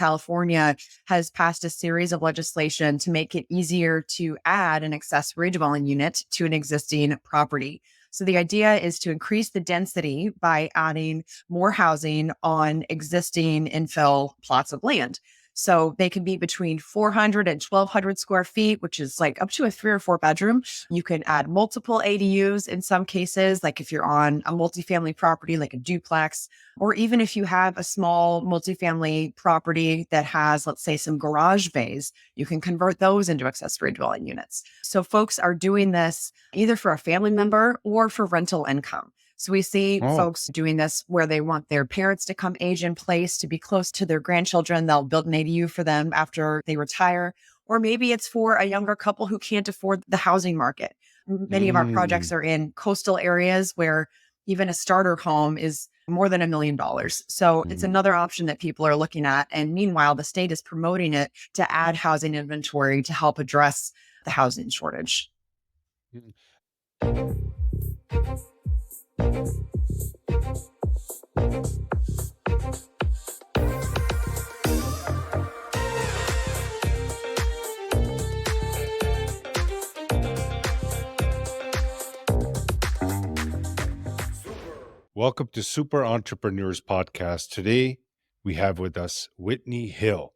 California has passed a series of legislation to make it easier to add an accessory dwelling unit to an existing property. So the idea is to increase the density by adding more housing on existing infill plots of land. So they can be between 400 and 1,200 square feet, which is like up to a 3 or 4 bedroom. You can add multiple ADUs in some cases, like if you're on a multifamily property, like a duplex, or even if you have a small multifamily property that has, let's say, some garage bays, you can convert those into accessory dwelling units. So folks are doing this either for a family member or for rental income. So we see folks doing this where they want their parents to come age in place to be close to their grandchildren. They'll build an ADU for them after they retire. Or maybe it's for a younger couple who can't afford the housing market. Many of our projects are in coastal areas where even a starter home is more than $1 million. So it's another option that people are looking at. And meanwhile, the state is promoting it to add housing inventory to help address the housing shortage. Welcome to Super Entrepreneurs Podcast. Today, we have with us Whitney Hill.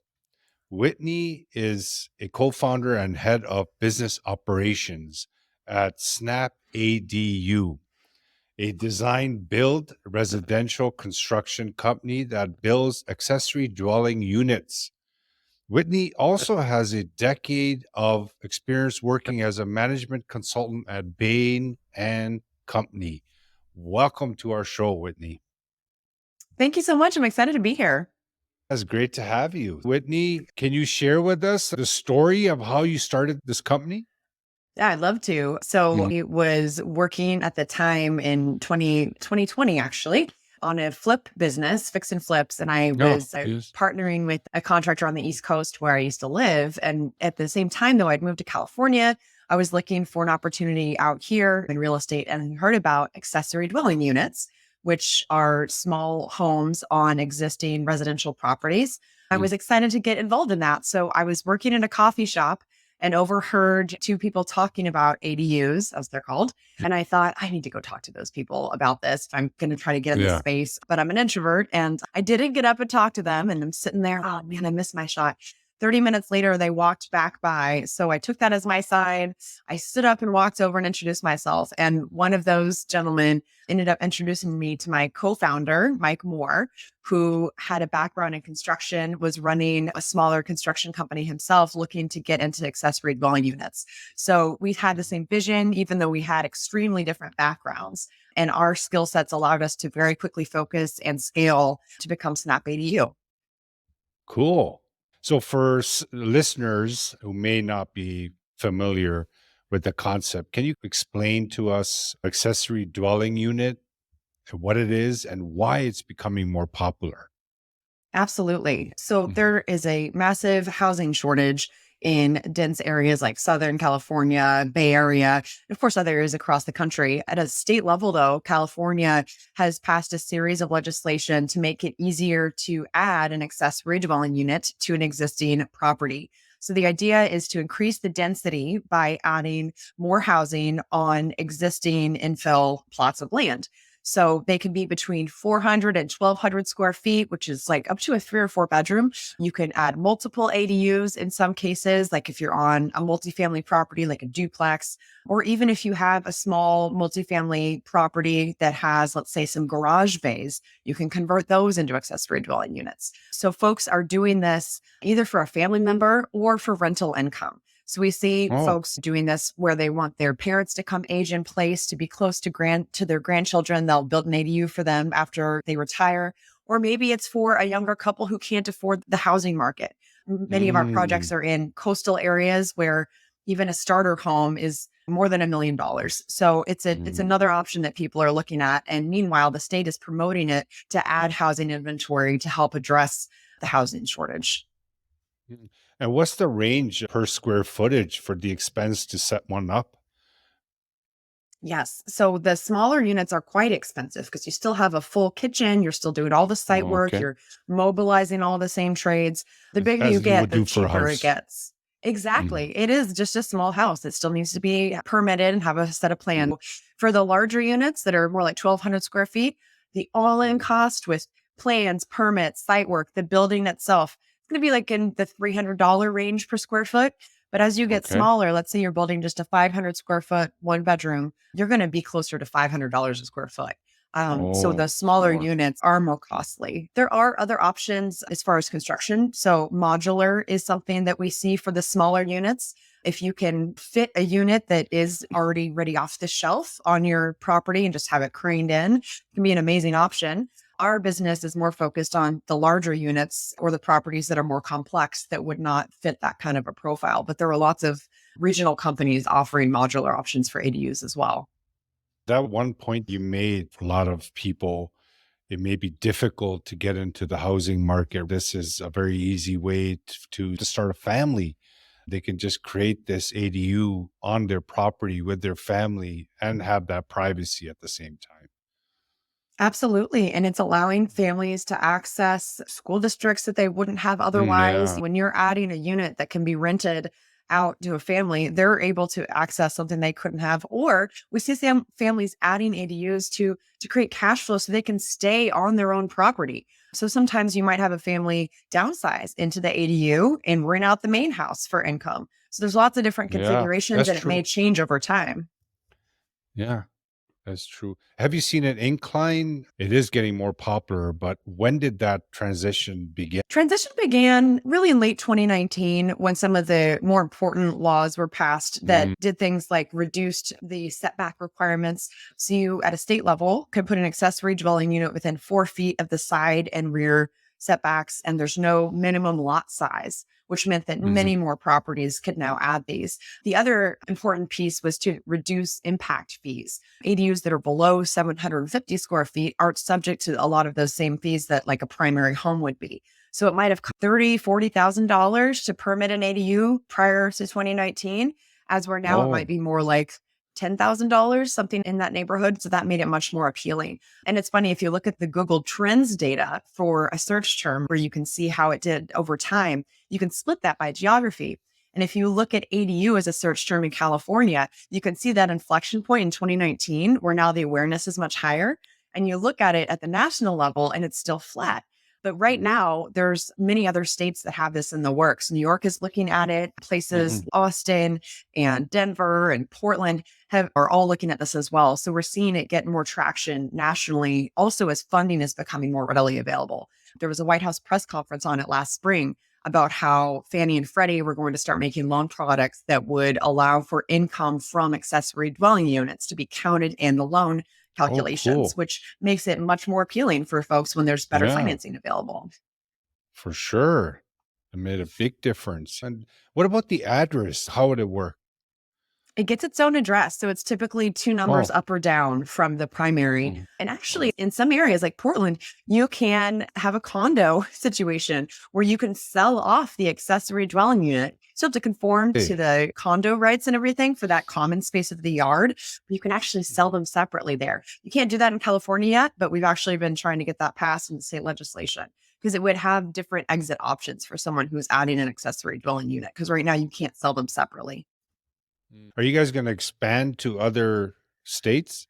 Whitney is a co-founder and head of business operations at SnapADU, a design-build residential construction company that builds accessory dwelling units. Whitney also has a decade of experience working as a management consultant at Bain and Company. Welcome to our show, Whitney. Thank you so much. I'm excited to be here. It's great to have you. Whitney, can you share with us the story of how you started this company? Yeah, I'd love to. So I was working at the time in 2020, actually, on a flip business, fix and flips. And I was partnering with a contractor on the East Coast where I used to live. And at the same time, though, I'd moved to California. I was looking for an opportunity out here in real estate and heard about accessory dwelling units, which are small homes on existing residential properties. I was excited to get involved in that. So I was working in a coffee shop and overheard 2 people talking about ADUs, as they're called. And I thought, I need to go talk to those people about this if I'm going to try to get in this space. But I'm an introvert and I didn't get up and talk to them. And I'm sitting there, oh man, I missed my shot. 30 minutes later, they walked back by. So I took that as my sign. I stood up and walked over and introduced myself. And one of those gentlemen ended up introducing me to my co-founder, Mike Moore, who had a background in construction, was running a smaller construction company himself, looking to get into accessory dwelling units. So we had the same vision, even though we had extremely different backgrounds. And our skill sets allowed us to very quickly focus and scale to become SnapADU. Cool. So for listeners who may not be familiar with the concept, can you explain to us accessory dwelling unit, what it is and why it's becoming more popular? Absolutely. So there is a massive housing shortage in dense areas like Southern California, Bay Area, and of course, other areas across the country. At a state level, though, California has passed a series of legislation to make it easier to add an accessory dwelling unit to an existing property. So the idea is to increase the density by adding more housing on existing infill plots of land. So they can be between 400 and 1,200 square feet, which is like up to a 3 or 4 bedroom. You can add multiple ADUs in some cases, like if you're on a multifamily property, like a duplex, or even if you have a small multifamily property that has, let's say, some garage bays, you can convert those into accessory dwelling units. So folks are doing this either for a family member or for rental income. So we see folks doing this where they want their parents to come age in place to be close to their grandchildren. They'll build an ADU for them after they retire. Or maybe it's for a younger couple who can't afford the housing market. Many of our projects are in coastal areas where even a starter home is more than $1 million. So it's another option that people are looking at. And meanwhile, the state is promoting it to add housing inventory to help address the housing shortage. And what's the range per square footage for the expense to set one up? Yes. So the smaller units are quite expensive because you still have a full kitchen. You're still doing all the site Oh, work. okay. You're mobilizing all the same trades. The bigger you As you get, would the do for a cheaper it house. gets. Mhm. Exactly. It is just a small house. It still needs to be permitted and have a set of plans. For the larger units that are more like 1,200 square feet, the all in Mhm. cost with plans, permits, site work, the building itself, it's going to be like in the $300 range per square foot. But as you get Okay. smaller, let's say you're building just a 500 square foot, one bedroom, you're going to be closer to $500 a square foot. So Oh, the smaller more. units are more costly. There are other options as far as construction. So modular is something that we see for the smaller units. If you can fit a unit that is already ready off the shelf on your property and just have it craned in, it can be an amazing option. Our business is more focused on the larger units or the properties that are more complex that would not fit that kind of a profile. But there are lots of regional companies offering modular options for ADUs as well. That one point you made, a lot of people, it may be difficult to get into the housing market. This is a very easy way to start a family. They can just create this ADU on their property with their family and have that privacy at the same time. Absolutely. And it's allowing families to access school districts that they wouldn't have otherwise. Yeah. When you're adding a unit that can be rented out to a family, they're able to access something they couldn't have. Or we see some families adding ADUs to create cash flow so they can stay on their own property. So sometimes you might have a family downsize into the ADU and rent out the main house for income. So there's lots of different Yeah, configurations that's and it may true. change over time. Yeah. That's true. Have you seen an incline? It is getting more popular, but when did that transition begin? Transition began really in late 2019 when some of the more important laws were passed that Mm, did things like reduced the setback requirements. So you at a state level could put an accessory dwelling unit within 4 feet of the side and rear setbacks, and there's no minimum lot size, which meant that mhm. many more properties could now add these. The other important piece was to reduce impact fees. ADUs that are below 750 square feet aren't subject to a lot of those same fees that like a primary home would be. So it might have cost $30,000, $40,000 to permit an ADU prior to 2019, as where now it might Oh, be more like $10,000, something in that neighborhood. So that made it much more appealing. And it's funny, if you look at the Google Trends data for a search term where you can see how it did over time, you can split that by geography. And if you look at ADU as a search term in California, you can see that inflection point in 2019, where now the awareness is much higher. And you look at it at the national level and it's still flat. But right mm, now, there's many other states that have this in the works. New York is looking at it. Places, mhm. Austin and Denver and Portland are all looking at this as well. So we're seeing it get more traction nationally, also as funding is becoming more readily available. There was a White House press conference on it last spring about how Fannie and Freddie were going to start making loan products that would allow for income from accessory dwelling units to be counted in the loan Oh, calculations, cool. which makes it much more appealing for folks when there's better Yeah, financing available. for sure. It made a big difference. And what about the address? How would it work? It gets its own address. So it's typically two numbers Oh, up or down from the primary. mhm. And actually, in some areas like Portland, you can have a condo situation where you can sell off the accessory dwelling unit. You still have to conform to Hey. the condo rights and everything for that common space of the yard, but you can actually sell them separately there. You can't do that in California yet, but we've actually been trying to get that passed in state legislation because it would have different exit options for someone who's adding an accessory dwelling unit. Because right now you can't sell them separately. Are you guys going to expand to other states?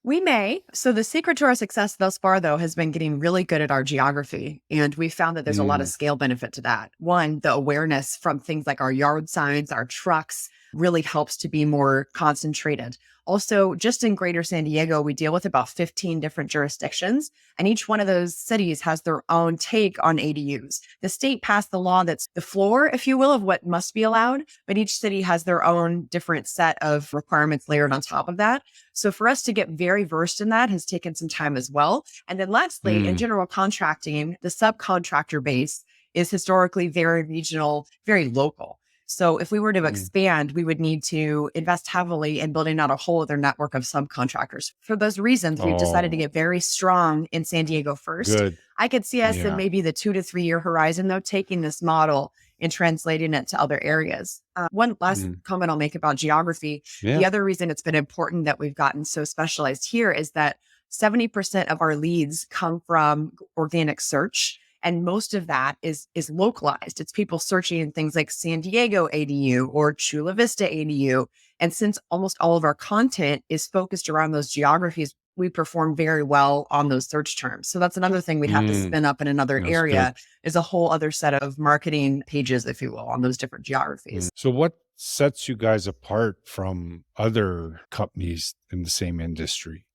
We may. So the secret to our success thus far, though, has been getting really good at our geography. And we found that there's a lot of Mm, scale benefit to that. One, the awareness from things like our yard signs, our trucks really helps to be more concentrated. Also, just in greater San Diego, we deal with about 15 different jurisdictions, and each one of those cities has their own take on ADUs. The state passed the law that's the floor, if you will, of what must be allowed, but each city has their own different set of requirements layered on top of that. So for us to get very versed in that has taken some time as well. And then lastly, in mm, general contracting, the subcontractor base is historically very regional, very local. So if we were to mm. expand, we would need to invest heavily in building out a whole other network of subcontractors. For those reasons, we've decided to Oh, get very strong in San Diego first. good. I could see us in Yeah. maybe the 2 to 3 year horizon, though, taking this model and translating it to other areas. One last Mm. comment I'll make about geography. Yeah. The other reason it's been important that we've gotten so specialized here is that 70% of our leads come from organic search. And most of that is localized. It's people searching in things like San Diego ADU or Chula Vista ADU. And since almost all of our content is focused around those geographies, we perform very well on those search terms. So that's another thing we'd have to Mm. spin up in another That's good. area, is a whole other set of marketing pages, if you will, on those different Mm. geographies. So, what sets you guys apart from other companies in the same industry?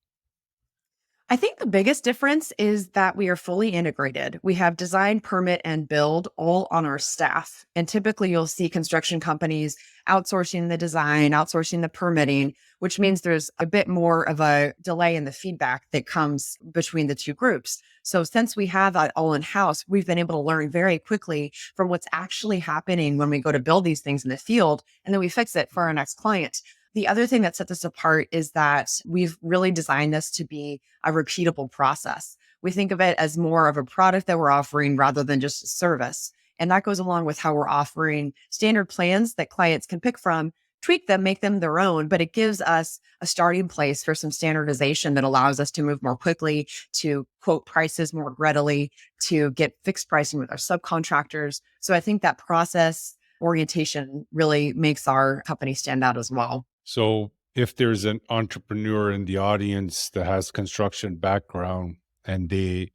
I think the biggest difference is that we are fully integrated. We have design, permit, and build all on our staff. And typically you'll see construction companies outsourcing the design, outsourcing the permitting, which means there's a bit more of a delay in the feedback that comes between the two groups. So since we have that all in-house, we've been able to learn very quickly from what's actually happening when we go to build these things in the field, and then we fix it for our next client. The other thing that sets us apart is that we've really designed this to be a repeatable process. We think of it as more of a product that we're offering rather than just a service. And that goes along with how we're offering standard plans that clients can pick from, tweak them, make them their own, but it gives us a starting place for some standardization that allows us to move more quickly, to quote prices more readily, to get fixed pricing with our subcontractors. So I think that process orientation really makes our company stand out as well. So, if there's an entrepreneur in the audience that has construction background and they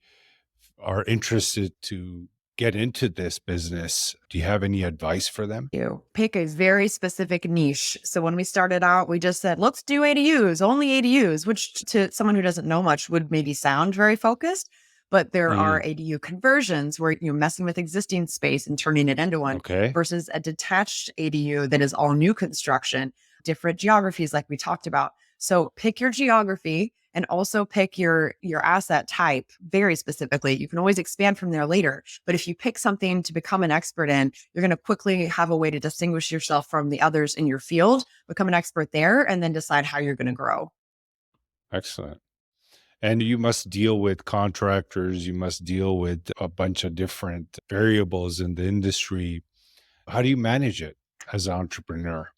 are interested to get into this business, do you have any advice for them? You pick a very specific niche. So when we started out, we just said, let's do ADUs, only ADUs, which to someone who doesn't know much would maybe sound very focused. But there are Mm. ADU conversions where you're messing with existing space and turning it into one, Okay. versus a detached ADU that is all new construction, different geographies like we talked about. So pick your geography and also pick your asset type very specifically. You can always expand from there later. But if you pick something to become an expert in, you're going to quickly have a way to distinguish yourself from the others in your field, become an expert there, and then decide how you're going to grow. Excellent. And you must deal with contractors, you must deal with a bunch of different variables in the industry. How do you manage it as an entrepreneur?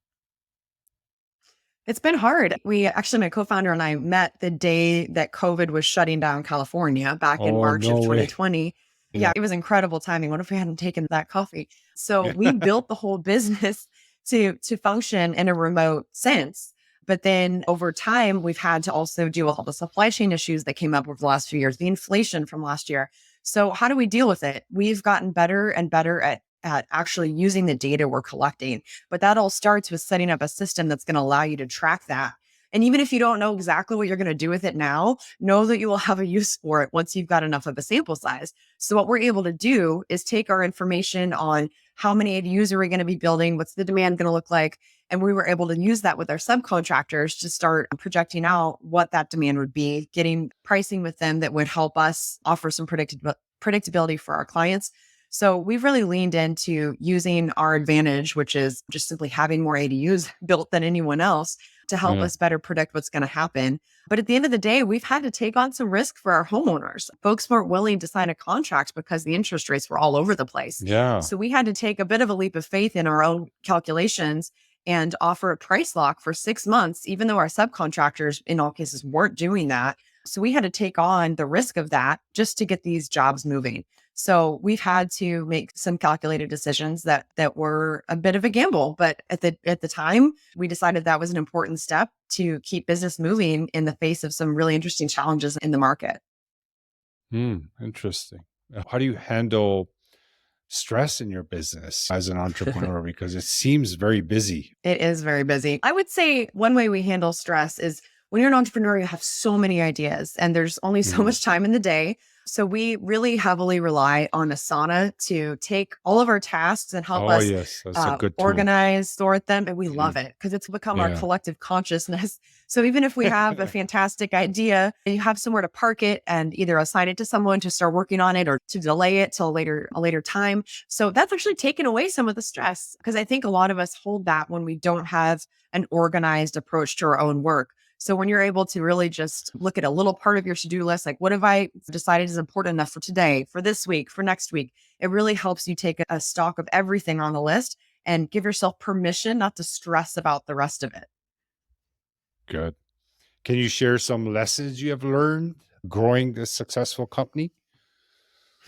It's been hard. We actually, my co-founder and I met the day that COVID was shutting down California back in Oh, March no of way. 2020. Yeah. Yeah, it was incredible timing. What if we hadn't taken that coffee? So we built the whole business to function in a remote sense. But then over time, we've had to also deal with all the supply chain issues that came up over the last few years, the inflation from last year. So how do we deal with it? We've gotten better and better at actually using the data we're collecting. But that all starts with setting up a system that's going to allow you to track that. And even if you don't know exactly what you're going to do with it now, know that you will have a use for it once you've got enough of a sample size. So what we're able to do is take our information on how many ADUs are we going to be building, what's the demand going to look like, and we were able to use that with our subcontractors to start projecting out what that demand would be, getting pricing with them that would help us offer some predictability for our clients. So we've really leaned into using our advantage, which is just simply having more ADUs built than anyone else, to help Yeah. us better predict what's going to happen. But at the end of the day, we've had to take on some risk for our homeowners. Folks weren't willing to sign a contract because the interest rates were all over the place. Yeah. So we had to take a bit of a leap of faith in our own calculations and offer a price lock for 6 months, even though our subcontractors in all cases weren't doing that. So we had to take on the risk of that just to get these jobs moving. So we've had to make some calculated decisions that were a bit of a gamble, but at the time, we decided that was an important step to keep business moving in the face of some really interesting challenges in the market. Interesting. How do you handle stress in your business as an entrepreneur? Because it seems very busy. It is very busy. I would say one way we handle stress is when you're an entrepreneur, you have so many ideas and there's only so Mhm. much time in the day. So we really heavily rely on Asana to take all of our tasks and help Oh, us yes. That's a good tool. organize, sort them. And we love Mhm. it because it's become our Yeah. collective consciousness. So even if we have a fantastic idea, you have somewhere to park it and either assign it to someone to start working on it or to delay it till a later time. So that's actually taken away some of the stress because I think a lot of us hold that when we don't have an organized approach to our own work. So when you're able to really just look at a little part of your to-do list, like what have I decided is important enough for today, for this week, for next week, it really helps you take a stock of everything on the list and give yourself permission not to stress about the rest of it. Good. Can you share some lessons you have learned growing this successful company?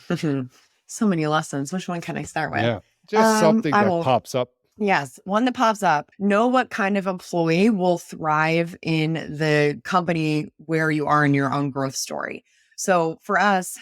So many lessons. Which one can I start with? Yeah, just something I that will. pops up. Yes, one that pops up. Know what kind of employee will thrive in the company where you are in your own growth story. So for us,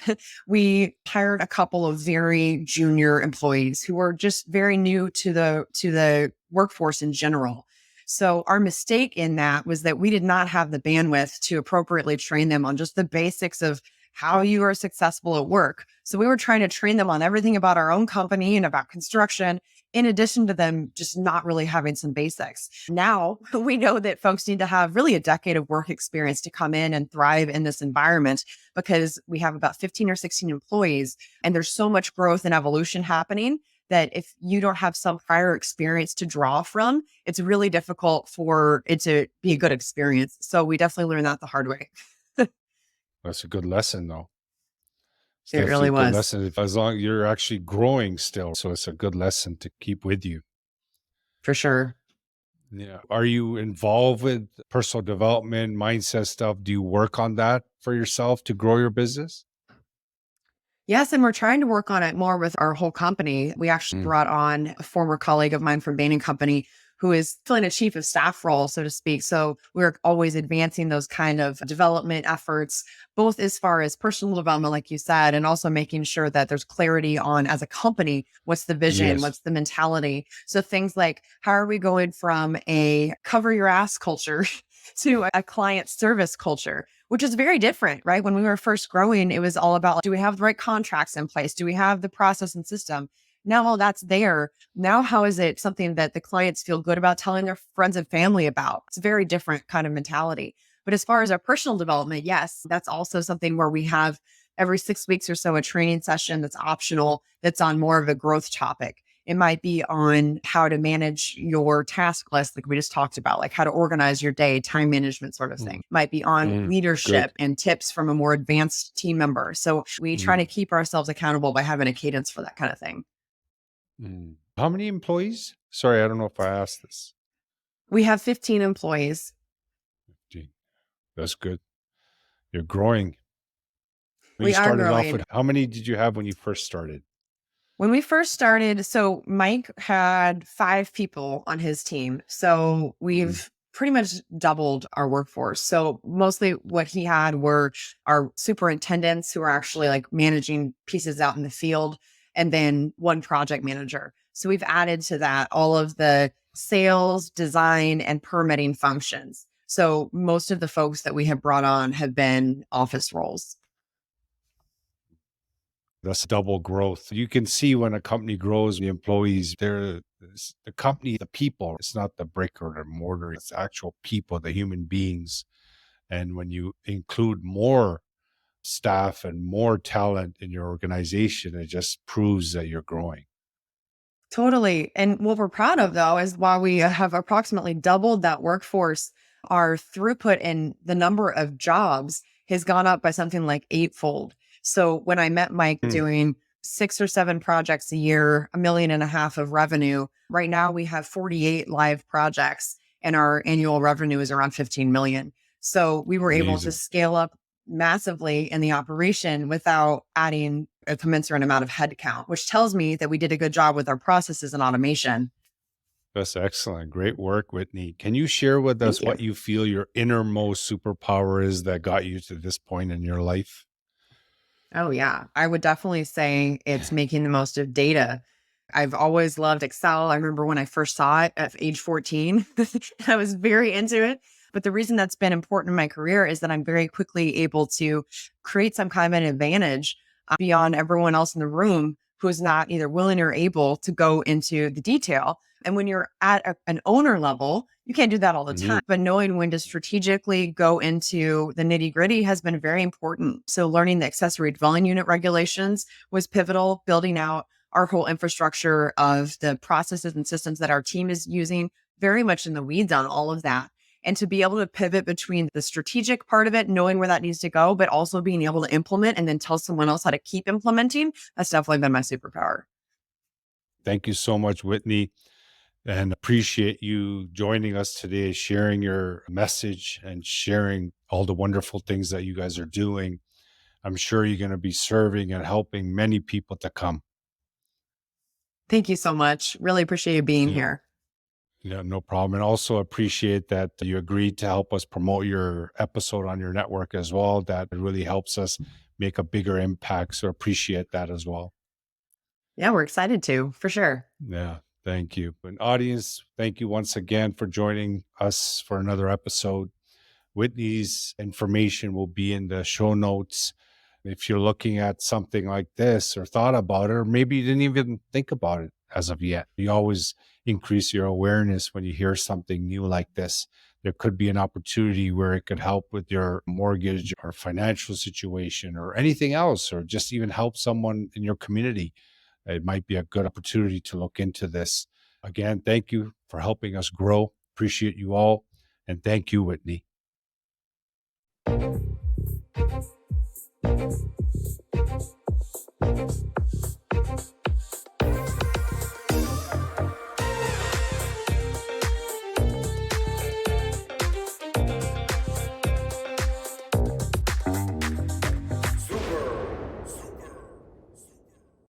we hired a couple of very junior employees who were just very new to the workforce in general. So our mistake in that was that we did not have the bandwidth to appropriately train them on just the basics of how you are successful at work. So we were trying to train them on everything about our own company and about construction, in addition to them just not really having some basics. Now we know that folks need to have really a decade of work experience to come in and thrive in this environment, because we have about 15 or 16 employees and there's so much growth and evolution happening that if you don't have some prior experience to draw from, it's really difficult for it to be a good experience. So we definitely learned that the hard way. That's a good lesson, though. It's It definitely really a good was, lesson as long you're actually growing still. So it's a good lesson to keep with you. for sure. Yeah. Are you involved with personal development, mindset stuff? Do you work on that for yourself to grow your business? Yes, and we're trying to work on it more with our whole company. We actually Mm. brought on a former colleague of mine from Bain& Company who is filling a chief of staff role, so to speak. So we're always advancing those kind of development efforts, both as far as personal development, like you said, and also making sure that there's clarity on, as a company, what's the vision, Yes. what's the mentality. So things like, how are we going from a cover your ass culture to a client service culture, which is very different, right? When we were first growing, it was all about, do we have the right contracts in place? Do we have the process and system? Now all that's there. Now, how is it something that the clients feel good about telling their friends and family about? It's a very different kind of mentality. But as far as our personal development, yes, that's also something where we have every 6 weeks or so a training session that's optional, that's on more of a growth topic. It might be on how to manage your task list, like we just talked about, like how to organize your day, time management sort of thing. Mm. It might be on Mm. leadership Good. and tips from a more advanced team member. So we try Mm. to keep ourselves accountable by having a cadence for that kind of thing. Mm. How many employees? Sorry, I don't know if I asked this. We have 15 employees. Gee, that's good. You're growing. When you We are started off growing. with, how many did you have when you first started? When we first started, so Mike had 5 people on his team. So Mhm. we've pretty much doubled our workforce. So mostly what he had were our superintendents who are actually like managing pieces out in the field, and then one project manager. So we've added to that all of the sales, design, and permitting functions. So most of the folks that we have brought on have been office roles. That's double growth. You can see when a company grows, the employees, the company, the people. It's not the brick or the mortar. It's actual people, the human beings. And when you include more staff and more talent in your organization, it just proves that you're growing. Totally. And what we're proud of, though, is while we have approximately doubled that workforce, our throughput in the number of jobs has gone up by something like eightfold. So when I met Mike Mm. doing 6 or 7 projects a year, 1.5 million of revenue, right now we have 48 live projects and our annual revenue is around 15 million. So we were able to Amazing. scale up massively in the operation without adding a commensurate amount of headcount, which tells me that we did a good job with our processes and automation. That's excellent. Great work, Whitney. Can you share with Thank us you. what you feel your innermost superpower is that got you to this point in your life? Oh, yeah. I would definitely say it's making the most of data. I've always loved Excel. I remember when I first saw it at age 14, I was very into it. But the reason that's been important in my career is that I'm very quickly able to create some kind of an advantage beyond everyone else in the room who is not either willing or able to go into the detail. And when you're at an owner level, you can't do that all the Mhm. time. But knowing when to strategically go into the nitty gritty has been very important. So learning the accessory dwelling unit regulations was pivotal, building out our whole infrastructure of the processes and systems that our team is using, very much in the weeds on all of that. and to be able to pivot between the strategic part of it, knowing where that needs to go, but also being able to implement and then tell someone else how to keep implementing. That's definitely been my superpower. Thank you so much, Whitney, and appreciate you joining us today, sharing your message and sharing all the wonderful things that you guys are doing. I'm sure you're going to be serving and helping many people to come. Thank you so much. Really appreciate you being Yeah, here. yeah, no problem. And also appreciate that you agreed to help us promote your episode on your network as well. That really helps us make a bigger impact. So appreciate that as well. Yeah, we're excited to, for sure. Yeah, thank you. And audience, thank you once again for joining us for another episode. Whitney's information will be in the show notes. If you're looking at something like this or thought about it, or maybe you didn't even think about it as of yet, you always increase your awareness when you hear something new like this. There could be an opportunity where it could help with your mortgage or financial situation or anything else, or just even help someone in your community. It might be a good opportunity to look into this. Again, thank you for helping us grow. Appreciate you all. And thank you, Whitney.